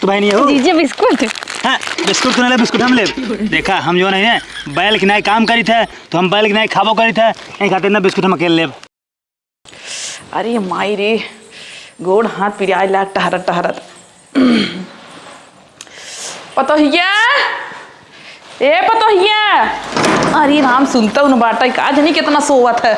तो भाई नहीं हो दीजिए बिस्कुट। हाँ बिस्कुट तो नहीं ले, बिस्कुट हम ले। देखा हम जो नहीं है बैल के नहीं काम करी थे तो हम बैल के नहीं खाबो करी थे नहीं खाते ना बिस्कुट हम अकेले ले। अरे माई रे गोड़ हाथ पिराए लाग टहरत टहरत। पतोहिया ए पतोहिया, अरे राम सुनता उन बाटा का जनी कितना सोवत है।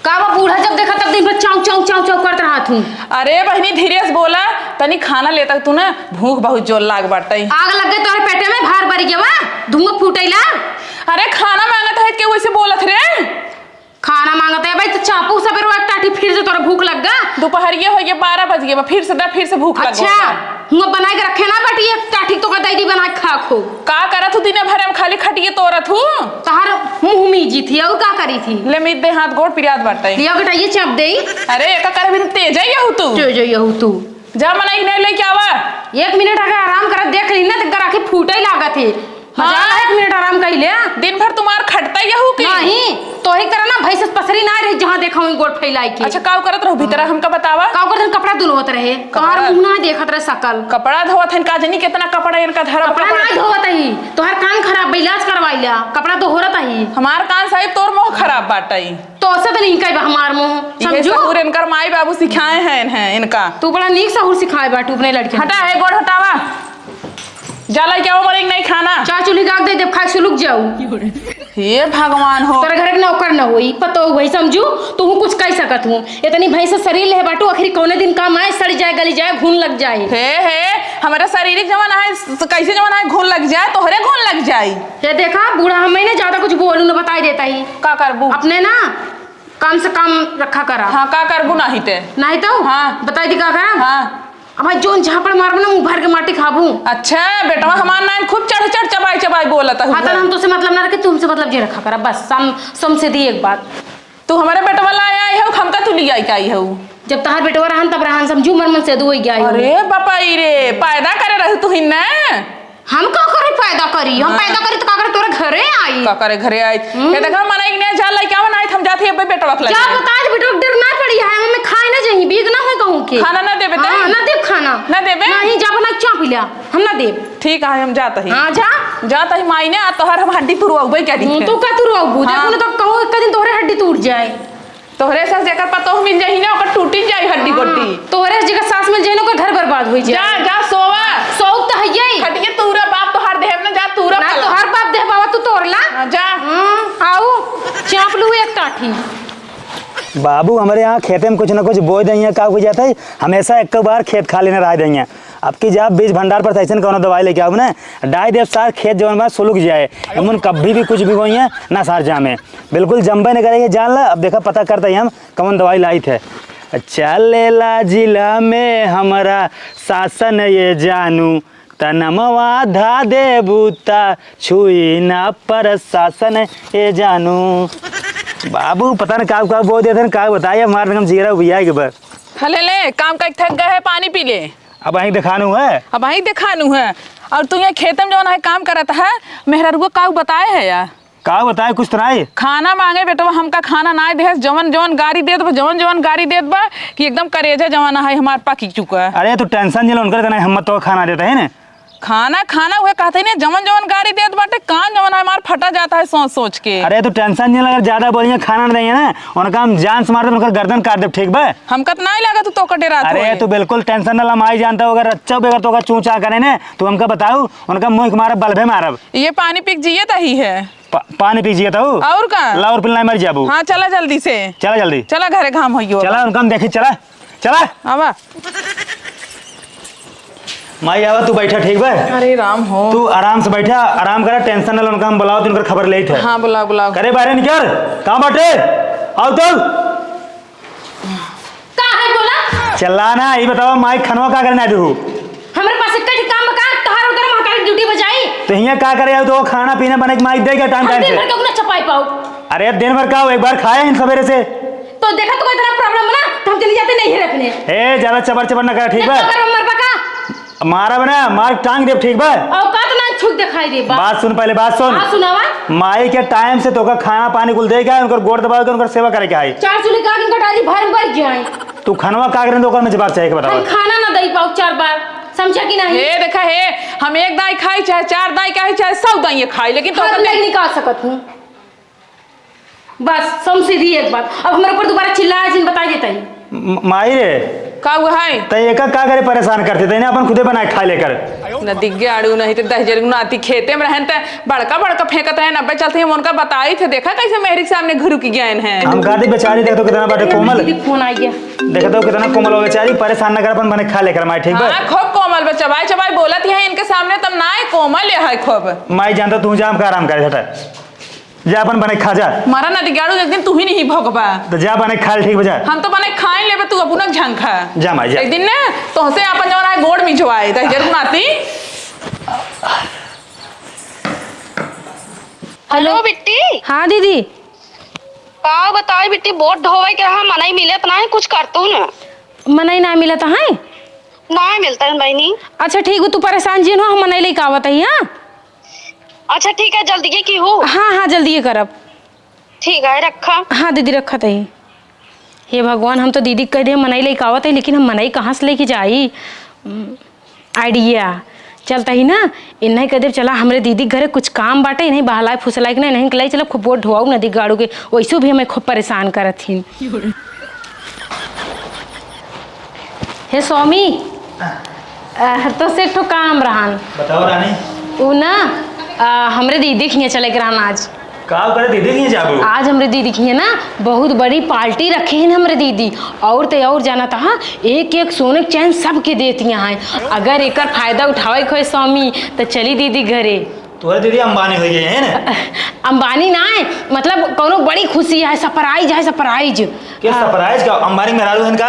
का बूढ़ा जब देखा तब दिन भर चाव चाव चाव चाव करते रहा तू। अरे बहनी धीरे से बोला तनी खाना लेता तू ना, भूख बहुत जोर लाग बाटे। आग लग गई तोरे पेटे में, भार भरी गया धुआं फूटेला। अरे खाना मांगत है के वैसे बोलत रे। खाना मांगता है भाई तो चापू सवेर वक्त टाटी फिर से तोरा भूख लग गा। दोपहरिया हो गया 12 बज गए, फिर से भूख लग। अच्छा हुआ बना के रखे ना बेटी, एक टाटी तो का दैडी बना के खा खो। का करत हूँ दिन भर हम खाली खटिए तोरत हूँ। तहार मुंह मीजी थी और का करी थी। ले मीत दे हाथ गोड़ पिरात बाटे। लिया बेटा ये चाप दे। अरे एक कर बिन तेज है यहू तू। जो यहू तू जा मना ही नहीं ले के आवा। 1 मिनट अगर आराम कर देख ली ना तो गरा के फूटे ही लागत है। हाँ? 1 मिनट आराम कर ले। दिन भर तुम्हार खटता यहू की नहीं तो ही करा ना भैंस पसरी ना रही जहां देखा हूं गोड़ फैलाई के। अच्छा काव करत रहू भीतर हमका बतावा। काव कर कपड़ा धुलवत रहे, तोहार मुंह ना देखत रहे सकल। कपड़ा धोवत हन का जनी कितना कपड़ा इनका धर कपड़ा ना धोवत ही, तोहार कान खराब इलाज करवाइला, कपड़ा तो होरत ही। हमार कान साहिब तोर मुंह खराब बाटे। तो ऐसा तो नहीं कई हमार मुंह समझो। सहूर इनकर माई बाबू सिखाए हैं इनका। तू बड़ा नीक सहूर सिखाए बाटू अपने लड़के। हटा है गोड़ हटावा। जाला क्या वो मरेंगे नहीं खाना। चाय चूल्ही गाग दे देव खा के लुक जाऊ। हे भगवान हो, तोरे घर के नौकर न होई पतो वही समझू तू कुछ कह सकत हूं। इतनी भैंस शरीर ले बाटू आखिर कौने दिन काम आए, सड़ जाए गली जाए घून लग जाए। हे हमारा शारीरिक जमाना है, कैसे जमाना है घून लग जाए तोहरे घून लग जाए। ये देखा बूढ़ा हमें ना ज्यादा कुछ बोलू ना बताई देता ही। का करबू अपने ना काम से काम रखा करा। हाँ का करबू नहीं ते नहीं तो हाँ बताई दी का करा। हाँ अब जोन झापड़ मारबू ना मुंह भर के माटी खाबू। अच्छा बेटा हमार नाम खूब चढ़ चढ़ चबाई बोलता है। हाँ तो हम तुझसे मतलब ना रखे, तुमसे मतलब ये रखा करा बस। सम से दी एक बात, तू हमारे बेटा वाला आया है हमका तू लिया आई है। जब तहार बेटवा रहन तब रहन समझू मन से दुई गया। अरे बापा रे पैदा करे रह तू ही ना। हम का करे पैदा करी, हम पैदा करी तो का करे तोरे घरे आई। का करे घरे आई ये देखा मना एक ने जा लाई क्या बनाई हम जाती है बेटा वकला। जा बता दे बेटा डर ना पड़ी है, हमें खाए ना जाई बीग ना होय कहूं के। खाना ना देबे हां ना देब खाना ना देबे नहीं। जा बना चा पी लिया हम ना देब। ठीक है हम जाता ही। हां जाता ही माई ने आ तोहर हम हड्डी तुरवाबे क्या दी। तू का तुरवाबू देखो ना तो कहूं एक दिन तोहरे हड्डी टूट जाए। तोहरे सास जेकर पतो मिल जाई ना ओकर टूटी जाई हड्डी गोटी। तोहरे जगह सास मिल जाए ना कोई घर बर्बाद होई जाए। जा जा सोवा सोव तो हइये हटिए तूरा बाप तोहर देह ना जा तूरा ना तोहर बाप देह बाबा तू तोड़ला। जा आओ चाप लू एक काठी। बाबू हमारे यहाँ खेते में कुछ ना कुछ बोई देंगे का हो जाता है, हमेशा एक बार खेत खाली न रह देंगे। अब की जब बीज भंडार पर ऐसे कौन दवाई लेके आओ ना डाई देव सार खेत जवन में सुलग जाए एमन कभी भी कुछ भी हो ना सार जामे बिल्कुल जम्बे नहीं करेंगे। जान ला अब देखा पता करते ही हम कौन दवाई लाई थे। चलेला जिला में हमारा शासन ये जानू तनमवा धा दे बूता छुई ना पर शासन ये जानू। बाबू पता नहीं का बोल देते का बताइए हमारे हम जीरा भैया के बस। हले ले काम का थक गए है पानी पी ले। अब अहीं दिखानू है, अब अहीं दिखानू है। और तू यहाँ खेत में जो है काम करता है मेहररुआ का बताए है यार। का बताए कुछ तो नहीं। खाना मांगे बेटा हमका खाना ना दे जवन जवन गाड़ी दे दो जवन जवन गाड़ी दे दो कि एकदम करेजा जवाना है हमारे पकी चुका है। अरे तो टेंशन नहीं उनकर हम तो खाना देता है ना खाना हुए कहते नहीं जवन जवन गाड़ी दे बाटे कान जवन हमार फटा जाता है सोच सोच के। अरे तो टेंशन नहीं अगर ज्यादा बोलिए खाना नहीं देंगे ना उनका हम जान से मार दे उनका गर्दन काट दे ठीक बा। हमका तो नहीं लगा तू कटे रात। अरे तू बिल्कुल टेंशन ना ला जानता हो अगर अच्छा बेगर तो चूचा करे ना तो हमका बताओ उनका मुंह मारब बल्बे मारब। ये पानी पी जिये तही है पानी पीजिए तो और का ला और पिलना मर जाबू। हाँ चला जल्दी से चला जल्दी चला घरे घाम हो चला उनका हम देखी चला चला आवा। माई आवा तू बैठा ठीक बा। अरे राम हो तू आराम से बैठा आराम करा टेंशन ना लो उनका हम बुलाओ तो उनका खबर ले थे। हाँ बुलाओ बुलाओ करे बाहर निकल कहाँ बाटे आओ तो का है बोला चला ना ये बताओ माई खनवा का करना दू हमारे पास एक काम बका तोहार उधर महाकाल ड्यूटी बजाई तो यहाँ क्या करे तो खाना पीना बने के माई देगा टाइम टाइम दिन भर से। क्यों ना चपाई पाओ। अरे दिन भर का एक बार खाए इन सवेरे से तो देखा तो कोई तरह प्रॉब्लम ना तो हम चली जाते नहीं है रखने। ए ज्यादा चबर चबर ना कर ठीक बा। मर बका मारा बना मार टांग दे ठीक बा। औकात ना छुक दिखाई दे बात सुन पहले बात सुन। हां सुनावा। माई के टाइम से तो का खाना पानी कुल देगा उनका गोड़ दबा के उनका सेवा करे के आई। चार चूल्हे का कटाली भर जाए तू खनवा का करे तो में जवाब चाहिए हम बताओ। खाना ना दई पाओ 4 बार समझा कि नहीं? हे देखा हे, हम एक दाई खाई चाहे 4 दाई खाई चाहे 100 दाई खाई, लेकिन तो हर नहीं निकाल सकत हूँ। बस सीधी एक बात। अब हमारे ऊपर दोबारा चिल्लाया जिन बता देता ही। माई रे का हुआ है तय एक का करे परेशान करते थे ना, अपन खुदे बनाए खा लेकर। न दिग्गे आड़ू नहीं तो दहजर नाती खेते में रहन त बड़का बड़का फेंकत रहे, नब्बे चलते हैं उनका बताई थे। देखा कैसे मेहरी के सामने घुरु की ज्ञान है। हम कहते बेचारी देख तो कितना बड़े कोमल, दीदी फोन आ गया। देख तो कितना कोमल हो बेचारी, परेशान न कर, अपन बने खा लेकर माई। ठीक बा हाँ खूब कोमल बा, चबाई चबाई बोलत है इनके सामने, तब ना कोमल है खूब। माई जानता तू जा, हम का आराम करे हटा, जा अपन बने खा जा। मारा ना दिगाड़ू एक दिन तू ही नहीं भोगबा, तो जा बने खा ले। ठीक बजा, हम तो बने खाई लेबे, तू अपना झंखा जा माई जा। एक दिन ना तोहसे अपन जवन है गोड़ मिचवाए दहजर नाती। हेलो बिट्टी। हाँ दीदी। का बताओ बिट्टी, बोट ढोवे के रहा मनाई मिलत ना है, कुछ करतू न मनाई ना मिला था है? ना मिलता है बहनी। अच्छा ठीक है, तू परेशान जी हो, हम मनाई ले का बताइए। हाँ अच्छा ठीक है, जल्दी की हो। हाँ हाँ जल्दी ये करब। ठीक है रखा। हाँ दीदी रखा तही। हे भगवान, हम तो दीदी कह दे मनाई ले आवत है, लेकिन हम मनाई कहाँ से लेके जाई? आइडिया चलता ही ना, इन्हें कह दे चला हमरे दीदी घरे कुछ काम बाटे, इन्हें बहलाए फुसलाए के नहीं कलाई, चलो खूब बोट ढोआऊ नदी गाड़ू के, वैसे भी हमें खूब परेशान करत थी। हे स्वामी, तो से एक ठो काम रहन। बताओ रानी। उ ना हमरे दीदी खिया चले के रहन आज। का करे दीदी की जाबू? आज हमरे दीदी की है ना बहुत बड़ी पार्टी रखे हैं हमरे दीदी, और तो और जाना था एक एक सोने के चैन सबके देती हैं। अगर एक फायदा उठावे खोए स्वामी तो चली दीदी घरे। तुम्हारी दीदी अंबानी हो गई है ना? अंबानी ना है, मतलब कोनो बड़ी खुशी है, सरप्राइज है, सरप्राइज। क्या सरप्राइज का? अंबानी मेहरारू है का?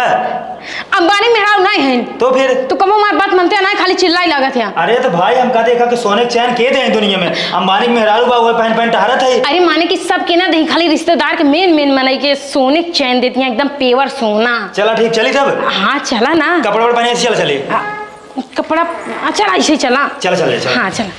अंबानी मेहरारू नहीं है तो फिर तू कमो मार बात मानते हैं ना, खाली चिल्लाई लागत है। अरे तो भाई हम कहते हैं कि सोने के चैन के दे दुनिया में, अंबानी मेहरारू बा वो पहन पहन टहरत है। अरे माने कि सब के ना दही, खाली रिश्तेदार के मेन मेन मनाई के सोने के चैन देती हैं, एकदम पेवर सोना। चला ठीक, चली तब। हाँ चला ना, कपड़ा वपड़ा पहने चल चली। कपड़ा चला ऐसे चला। चल चल चल। हाँ चला।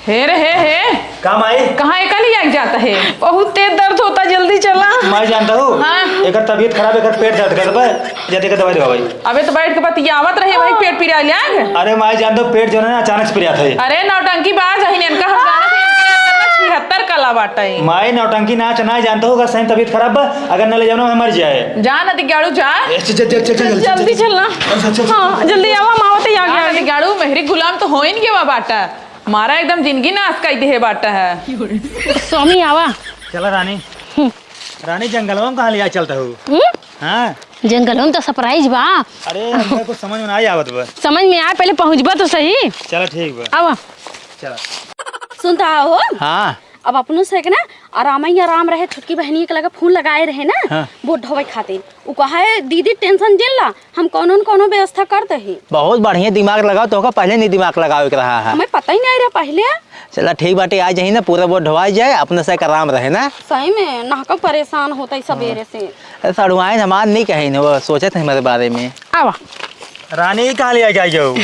हे रे हे काम आई कहाँ एक ही आग जाता है, बहुत तेज दर्द होता, जल्दी चला। मैं जानता हूँ। हाँ। एक तबीयत खराब है, पेट दर्द कर बा, जाते का दवाई दवा भाई। अबे तो बैठ के बतियावत रहे भाई, पेट पिरा लिया। अरे मैं जानता हूँ, पेट जो है ना अचानक से पिरिया था। अरे नौटंकी बाज है इनका, हम जाने थे इनके अंदर ना 76 कला बाटा है। मैं नौटंकी नाच ना जानता हूँ, सही तबीयत खराब बा, अगर न ले जाओ ना मर जाए। जा ना दिगाड़ू जा, जल्दी चलना। हाँ जल्दी आओ, मावते आ गया। दिगाड़ू मेहरी गुलाम तो हो ही नहीं बाटा, मारा एकदम जिंदगी नाश कर दे बाटा है। स्वामी आवा। चला रानी। रानी जंगलों में कहाँ लिया चलता हूँ? हाँ जंगलों में तो सरप्राइज बा। अरे हमको कुछ समझ में नहीं आवत बा। समझ में आए, पहले पहुँचबा तो सही। चला ठीक बा। आवा। चला। सुनता हो? हाँ अब अपनों से ना आराम ही आराम रहे, छोटकी बहनी के लगा फोन लगाए रहे ना। हाँ। बोट ढोवे खातिर उ कहा है दीदी टेंशन जेला, हम कोनो व्यवस्था करते ही। बहुत बढ़िया दिमाग लगाओ, तो पहले नहीं दिमाग लगावे के रहा है। हमें पता ही नहीं रहा पहले। चला ठीक बाटे, आ जाही ना, पूरा बोट ढोवाई जाए, अपने से आराम रहे ना। सही में नाहक परेशान होता है सवेरे से। सड़ुआइन हमार नहीं कही ना, वो सोचे थे हमारे बारे में। आवा। रानी कहाँ लिया क्या जाओ?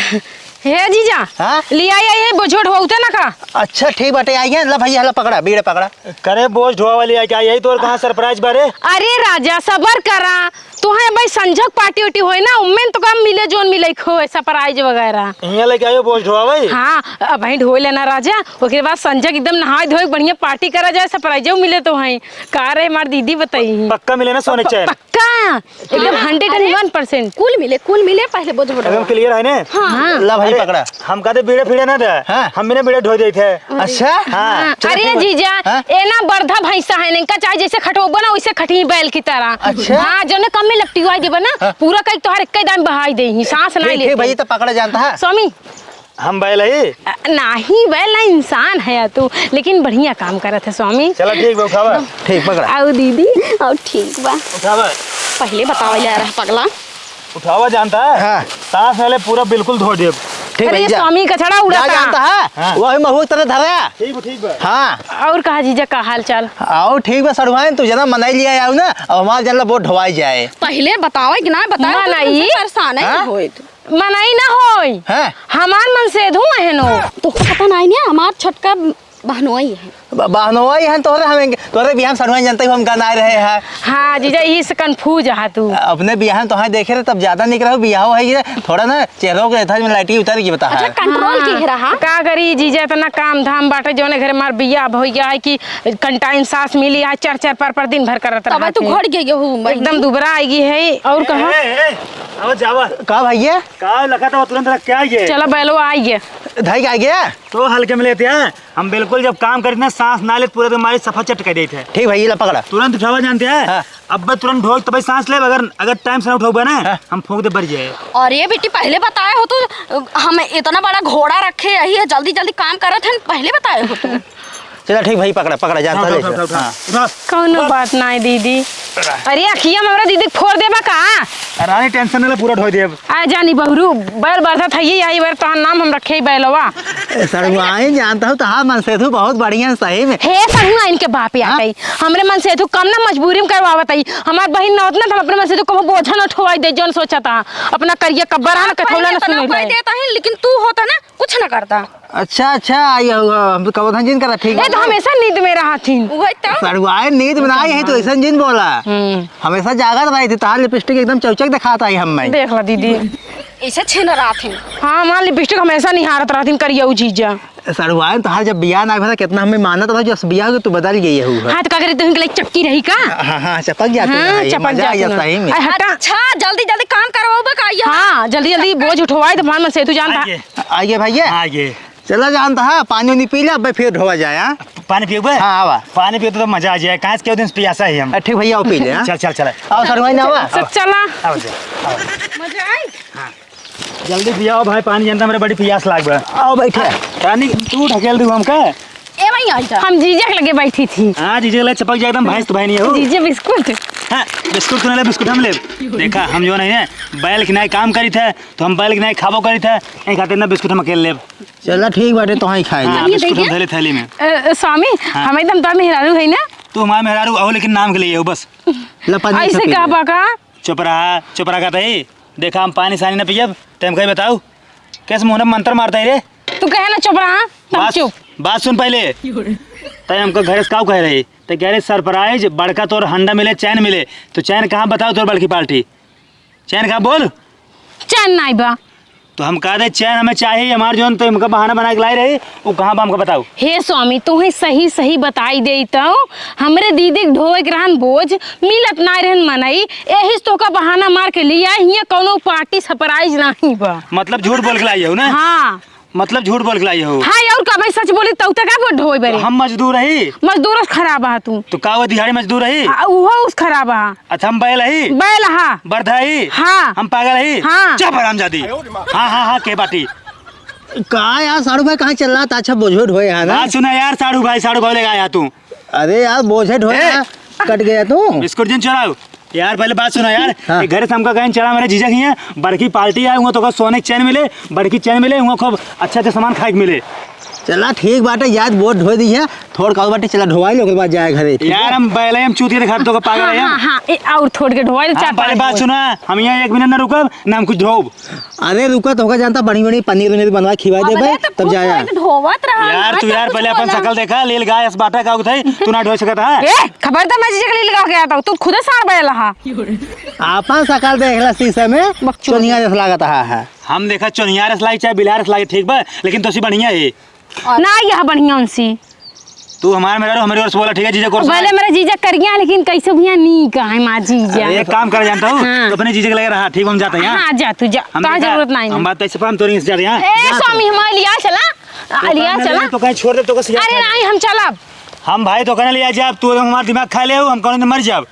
हे जीजा, हाँ? लिया ये बोझोट होते ना का। अच्छा ठीक बाटे, आइए ला भैया, ला पकड़ा बीड़े पकड़ा। करे बोझ ढोआ वाली क्या? यही तो कहाँ सरप्राइज बारे? अरे राजा सबर करा, तुहे भाई संजक पार्टी उटी होए ना, उम्में तो कम मिले जोन मिले खो सरप्राइज वगैरह। यहाँ लेके आयो बोझ ढोआ भाई। हाँ अब भाई ढो लेना राजा, उसके बाद संजक एकदम नहाए धोए बढ़िया पार्टी करा जाए, सरप्राइज मिले तो है का रे हमारी दीदी बताई। पक्का मिले ना सोने चैन? पक्का एकदम 101%। कुल मिले पहले बोझ ढोवे। एकदम क्लियर है ना? हाँ ला भैया पकड़ा। हम कहते बीड़े फीड़े ना था। हाँ। हम भी ना बीड़े ढो देते थे। अच्छा हाँ अरे जीजा, हाँ? ए ना बर्धा भैंसा है इनका, चाहे जैसे खटोबो ना वैसे खटी बैल की तरह। अच्छा। हाँ जो कम में लपटी देबा ना, पूरा कई तोहर एक दाम बहाई दे ही, सांस नहीं ठीक लेते। भैया तो पकड़ा जानता है। स्वामी हम बैल है नहीं बैल ना इंसान है तू, लेकिन बढ़िया काम करत है स्वामी। चला ठीक बा, उठावा। ठीक पकड़ा। आओ दीदी। और ठीक बा, उठावा पहले बतावा जा रहा पगला। उठावा जानता है? हाँ। सांस वाले पूरा बिल्कुल धो दे। ठीक अरे भैया स्वामी का छड़ा उड़ा जानता है। हाँ। वही महू तरह धरा। ठीक बा। हाँ और कहा जीजा का हाल चाल? आओ ठीक बा सड़ुआइन, तू जना मनाई लिया आओ ना, अब हमारे जन बोट ढोवाई जाए। पहले बतावा कि ना बतावा, मनाई? परेशान है हाँ? होए मनाई ना होई, हैं? हमार मन से धुआ है नो। तो पता नहीं ना हमार छोटका बहनोई है। बहनोई है तोहरे हमें तोहरे बिहान सड़ुआ जानते हो हम गाना रहे हैं। हाँ जीजा यही से कंफ्यूज है तू। अपने बिहान तो देखे रहे तब ज्यादा निक रहो बिहाव है ये थोड़ा ना चेहरों के था लाइटी उतर की बता अच्छा कंट्रोल की रहा। का करी जीजा इतना काम धाम बाटे जौने घरे मार बिया भैया है कि कंटाइन सांस मिली है 4 पर दिन भर करत तब रहा तू घट गई हूँ एकदम दुबरा आएगी है। और कहा अब जावा का भैया का लगा था तुरंत रख के आइए। चलो बैलो आइए। धाई का गया तो हल्के में लेते हैं हम बिल्कुल जब काम करते हैं सांस ना ले पूरे हमारी सफा चट कर देते हैं। ठीक भैया पकड़ा तुरंत उठावा जानते हैं। हाँ। अब बस तुरंत ढोक तब सांस ले अगर टाइम से ना उठोगे ना हाँ। हम फूंक दे बढ़ जाए। और ये बेटी पहले बताए हो तो हम इतना बड़ा घोड़ा रखे यही है जल्दी जल्दी काम करत हैं पहले बताए हो तो। चलो ठीक भाई पकड़ा जानता है। कौनो बात ना है दीदी। अरे अखिया में हमरा दीदी फोड़ देबा का रानी टेंशन ना ले पूरा ढो देब। आ जानी बहरू बैल बरसा था ये आई बार तोहर नाम हम रखे बैलवा। सड़ुआई जानता हूँ तहां मन से तू बहुत बढ़िया सही में। हे सहुआ इनके बाप आते हमरे मन से तू कम ना मजबूरी में करवावत आई। हमार बहिन न उतना अपने मन से तू कबो बोझा न उठवाई दे जौन सोचा था अपना करिया कब्बर ना कथौला न सुने कोई देता है लेकिन तू होता ना कुछ ना करता। अच्छा आई हम कबोधन जिन करा ठीक ए तो हमेशा नींद में रहा थी। वही तो सड़ुआई नींद बनाई है तो ऐसा जिन बोला हमेशा जागत रही थी तार लिपस्टिक एकदम चौचक दिखाता है हम देख ला दीदी ऐसे छीन रहा थे। हाँ हमार लिपस्टिक हमेशा निहारत रहती करिया उ चीजा। सड़ुआई तो हर जब बिया ना था कितना हमें मानत था जो बिया को तू बदल गई है। हाथ का करे तुम के लिए चक्की रही का। हाँ चपक जाती है चपक जाती सही में। अच्छा जल्दी जल्दी काम करवाओ का। हाँ जल्दी जल्दी बोझ उठवाए तो मन से तू जानता। आइए भैया आइए चला जानता है पानी उनी पी ले फिर ढोवा जाए। हाँ पानी पियोगे। हाँ आवा पानी पियो तो मजा आ जाए कांच के दिन पियासा है हम। ठीक भैया पी ले। चल चल चल आओ सड़ुआई ना आवा सब चला आओ मजा आई। जल्दी पियाओ भाई पानी जानता मेरे बड़ी पियास लाग बा। आओ बैठे रानी तू ढकेल दू हमका। ए वही आई जा। हम जीजा के लगे बैठी थी। हाँ जीजे ले चपक जाए एकदम भैंस तो भाई नहीं हो। जीजा बिस्कुट। हाँ बिस्कुट तो ले बिस्कुट हम ले। देखा हम जो नहीं है बैल की नहीं काम करी थे तो हम बैल की नहीं खाबो करी थे नहीं खाते ना बिस्कुट हम अकेले ले। चला ठीक बाटे तो ही खाए हाँ बिस्कुट हम थैली थैली में। स्वामी हम एकदम तो मेहरारू है ना। तू हमारे मेहरारू आओ लेकिन नाम के लिए हो बस। ऐसे कहा बाका चुप रहा था देखा हम पानी सानी ना पियब टाइम कहीं बताओ कैसे मुँह में मंत्र मारता है रे। तू कहे ना चुप रहा चुप। बात सुन पहले तय हमको घर से काऊ कह रही तो कह रहे सरप्राइज बड़का तोर हंडा मिले चैन मिले तो चैन कहाँ बताओ तोर बड़की पार्टी चैन कहाँ बोल। चैन नहीं बा तो हम कह दे चैन हमें चाहिए हमारे जो तो हमका बहाना बना के लाई रही वो कहाँ बा हमको बताओ। हे स्वामी तुम्हें सही सही बताई दे तो हमरे दीदी ढोए के रहन बोझ मिलत ना रहन मनई यही तो का बहाना मार के लिया हिया कोनो पार्टी सरप्राइज नहीं बा। मतलब झूठ बोल के लाई हो ना। हाँ मतलब झूठ बोल के लाई हो। हाँ और का भाई सच बोली तो का बोल ढोए बरे। हम मजदूर रही मजदूर खराब है तू तो का वो दिहाड़ी मजदूर रही। वो उस खराब है। अच्छा हम बैल ही बैल हाँ बर्धा ही हाँ हम पागल ही हाँ चुप हरामजादी। हाँ के बाटी कहाँ यार साड़ू भाई कहाँ चल रहा था। अच्छा बोझ ढोए यहाँ ना। बात सुना यार साड़ू भाई लेगा आया तू। अरे यार बोझे ढोए कट गया तू। बिस्कुट जिन चलाओ यार पहले बात सुना यार। हाँ। घर से हमका कहीं चला मेरे जीजा की है बड़की पार्टी आए हुआ तो सोने की चैन मिले बड़की चैन मिले हुआ खूब अच्छा सामान खाए मिले। चला ठीक बाटे याद बोझ ढो दी है थोड़ का बाटे चला ढोवाई लो के बाद जाए घरे। यार हम बैल हम चूतिया दिखा तो पागल है। हाँ और थोड़ के ढोए हाँ, पहले बात सुना हम यहाँ 1 मिनट ना रुकब ना हम कुछ ढोब। अरे रुका तो होगा जानता बड़ी बड़ी पनीर वनीर बनवा खिवा दे भाई तब जाया। ढोवत रहा यार तू यार पहले अपन शकल देखा लील गाय इस बाटा का उठाई तू ना ढो सकता है। ए खबरदार मैं जीजा के लिए लगा के आता हूँ तू खुद सार बैल हा। आपन सकल देखला शीशे में चोनिया जैसा लागत है। हम देखा चोनियार लाई चाहे बिलार लाई ठीक बा लेकिन तो बढ़िया है ना यह बढ़िया उनसी। तू हमारे मेरा हमारे और से बोला ठीक है जीजा कोर्स पहले मेरा जीजा कर गया लेकिन कैसे भैया नी का है माँ जीजा। एक काम कर जानता हूँ हाँ। तो अपने जीजा के लगे रहा ठीक हम जाते हैं। हाँ जा तू जा कहाँ जरूरत नहीं हम बात ऐसे हम तोरी से जा रहे हैं। ए स्वामी हमारे लिया चला लिया चला तो कहीं छोड़ दे तो कैसे। अरे नहीं हम चलब हम भाई तो कहने लिया जाब तू हमारा दिमाग खा ले हम कौन मर जाब।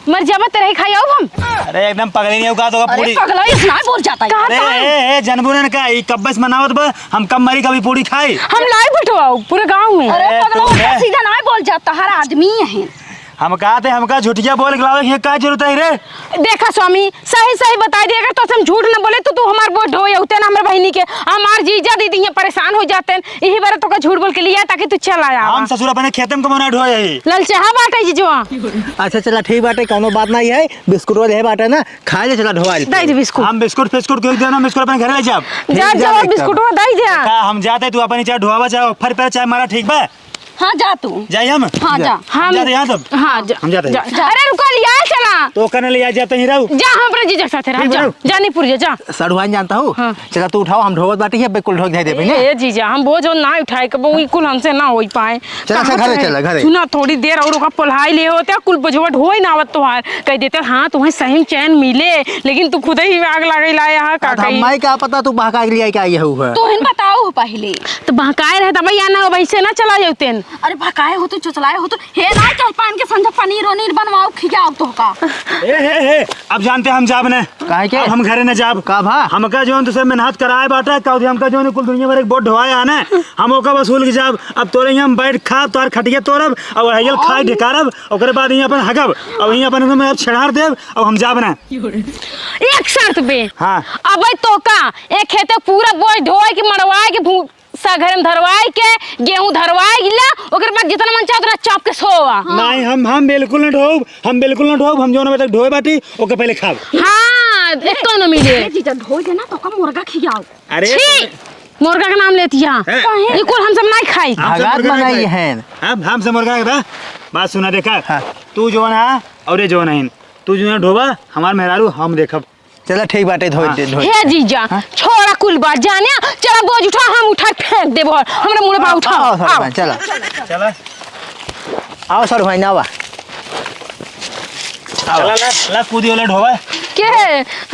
मर जाबा तेरे खाई आओ हम। अरे एकदम पगली नहीं होगा तो अरे पूरी। पगला इतना बोल जाता है। अरे जनबू ने कहा ये कब बस मनावत बा हम कब मरी कभी पूरी खाई। हम लाई बिठवाओ पूरे गांव में। अरे अरे पगला तू उल्टा है। सीधा ना बोल जाता हर आदमी है। हम कहा थे हमका झूठिया बोल के लावे के का जरूरत है रे? देखा स्वामी सही सही बता दिया, अगर तो हम झूठ न बोले तो तू हमार बोझ ढोए होते ना, हमारे बहनी के हमार जीजा दीदी यहाँ परेशान हो जाते हैं, यही बार तो का झूठ बोल के लिया ताकि तू चल आया। हम ससुर अपने खेत में कमना ढोए है। ललचाहा बाटे जीजवा। अच्छा चला ठीक बाटे, कोनो बात नहीं है। बिस्कुट वाले है बाटे ना, खा ले चला ढोआ। दे दे बिस्कुट। हम बिस्कुट फिस्कुट क्यों देना, बिस्कुट अपने घर ले जा। जा जा बिस्कुट में दे दे। का हम जाते तू अपनी चाहे ढोवा चाहे फर पे चाहे मारा ठीक बा। हाँ जा तू। जाइए हम। हाँ जा। हम जाते यहाँ सब। हाँ जा हम जाते हैं। जा। अरे रुको लिया चला तो करने ले जाते ही रहू। जा हम अपने जीजा के साथ रह जा, जानी पुर जा। सड़ुआन जानता हूँ। हाँ। चला तू उठाओ, हम ढोवत बाटी है बिल्कुल ढोक दे भाई। ए जीजा हम बोझ ना उठाए के वो कुल हमसे ना हो पाए। चला कहाँ घरे से- चला घरे। सुना थोड़ी देर और का पढ़ाई ले होते कुल बोझवा ढोई ना आवत तोहार कह देते हाँ तुम्हें सही में चैन मिले, लेकिन तू खुद ही आग लगे लाया है का कही। मैं क्या पता तू बहका के लिए क्या ये हुआ। तो हिन बताओ पहले। तो बहकाए रहता भाई या ना वैसे ना चला जाते। अरे भकाए हो तो चुचलाए हो तो हे ना चल पान के संग पनीर वनीर बनवाओ खियाओ तो का। ए अब जानते हम जाब ने काहे के? अब हम घरे न जाब का भा? हमका जो तुसे मेहनत कराए बाटा का हमका जो कुल दुनिया भर एक बोट ढोवाया ने हम ओका वसूल के जाब। अब तोरे यहाँ बैठ खा तोर खटिया तोरब और हयल खाए ढिकारब ओकरे बाद यहाँ अपन हगब और यहाँ अपन में अब छेड़ार देब अब हम जाब ना। एक शर्त पे हाँ। अब तो का एक खेते पूरा बोझ ढोए के मरवाए के घर में धरवाए के गेहूं धरवाए गिला ओकर बाद जितना मन चाह उतना चाप के सोवा। नहीं हम बिल्कुल न ढोब, हम बिल्कुल न ढोब। हम जो तक ढोए बाटी ओके पहले खाब। हाँ एक तो न मिले। जीजा धो देना तो का मुर्गा खियाओ। अरे छी मुर्गा का नाम लेती है ये कुल हम सब नहीं खाई। भगात बनाई है। हम से मुर्गा का बात सुना देखा। हाँ। तू जो ना और ये जो नहीं तू जो ढोबा हमार मेहरारू हम देखब। चला ठीक बाटे धो दे धो। हे जीजा छोड़ा कुल बात जाने चला बोझ उठा हम उठा फेंक देबो हमरा मुंह पे उठाओ। आओ सड़ुआन चला चला आओ सड़ुआन आवा। चला ला कूदी वाला ढोबा के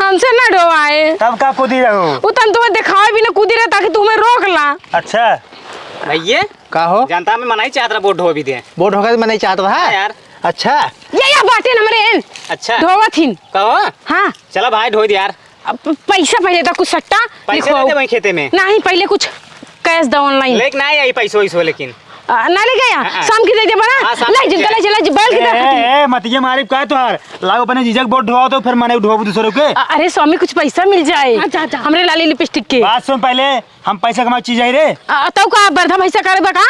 हमसे ना ढोवाए तब का कूदी रहो। उतन तुम्हें दिखाए भी ना कूदी रहे ताकि तुम्हें रोक ला। अच्छा भैया का हो? जानता मैं मनाई चाहत रहा बोट ढो भी दे। बोट होकर मैं नहीं चाहता था यार अच्छा ये बाटे नमरे अच्छा ढोवा थीन। कहो हाँ चला भाई ढो दे यार। अब पैसा पहले तो कुछ सट्टा पैसे देते वहीं खेते में नहीं पहले कुछ कैश दो ऑनलाइन लेकिन नहीं आई पैसो वैसो लेकिन ना ले गया हाँ। शाम की दे दे बना हाँ, शाम ले की जिंदा दे। ले चला बैल की दे। मतिये मारी का तोहार लाओ अपने जीजक बोट ढोवा तो फिर माने ढोबू दूसरे के। अरे स्वामी कुछ पैसा मिल जाए जा, जा। हमरे लाली लिपस्टिक के। बात सुन पहले हम पैसा कमा चीज आई रे। तब का बर्धा पैसा करे बका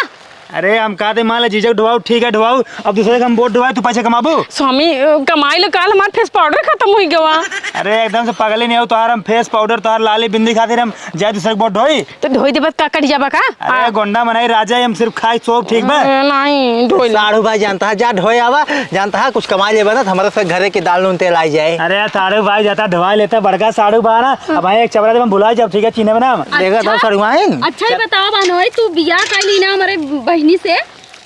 अरे हम कहते मान ले जीजक ढोवाओ ठीक है ढोवाओ अब दूसरे का हम बोट ढोवाए तू पैसे कमाबो। स्वामी कमाई लो काल हमार फेस पाउडर खत्म हो गया। अरे एकदम से पागल नहीं हो तोहार हम फेस पाउडर तोहार लाली बिंदी खातिर हम जाए दूसरे बोट ढोई। तो धोई दे बस का कट जाबा का। अरे गोंडा मनाई राजा हम सिर्फ खाई सोप ठीक बा। नहीं धोई ला। साढ़ू भाई जानता है जा ढोए आवा, जानता है कुछ कमा ले बना हमारे से घरे के दाल नून तेल आई जाए। अरे साड़ू भाई जाता ढवा लेता बड़का साड़ू बा ना अब एक चबरा हम भुला जब ठीक है चीने बना हम। देखा था सड़ुआन। अच्छा ही बताओ बनोई तू बियाह कैली ना हमारे बहनी से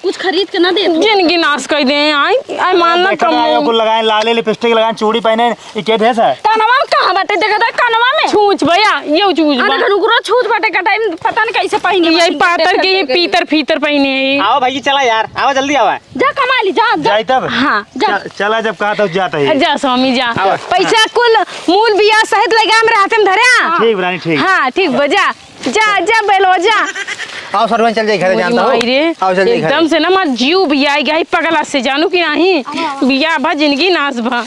कुछ खरीद के ना दे तू। जिंदगी नाश कर दे आई मान ना आयो कुल लगाए लाले लिपस्टिक लगाए चूड़ी पहने ये के भेस है। कानवा में कहां बाटे देखा था कानवा में। छूच भैया ये छूच अरे घनुगुरो छूत बाटे का टाइम पता नहीं कैसे पहने ये पातर के ये पीतर फीतर पहने है। आओ भैया चला यार आओ जल्दी आओ। जा कमा ली जा जा जाई तब हाँ चला जब कहा तब जाता ही। जा स्वामी जा पैसा कुल मूल बिया सहित लगा मेरे हाथ में धरे। ठीक रानी ठीक। हाँ ठीक बजा जा जा बेलो जा। आओ सड़ुआन चल जाए घरे जानता माई रे हूँ। आओ जल्दी एकदम घरे। से ना मत जीव बिया गई पगला से जानू कि नहीं बिया भा जिंदगी नाश भा।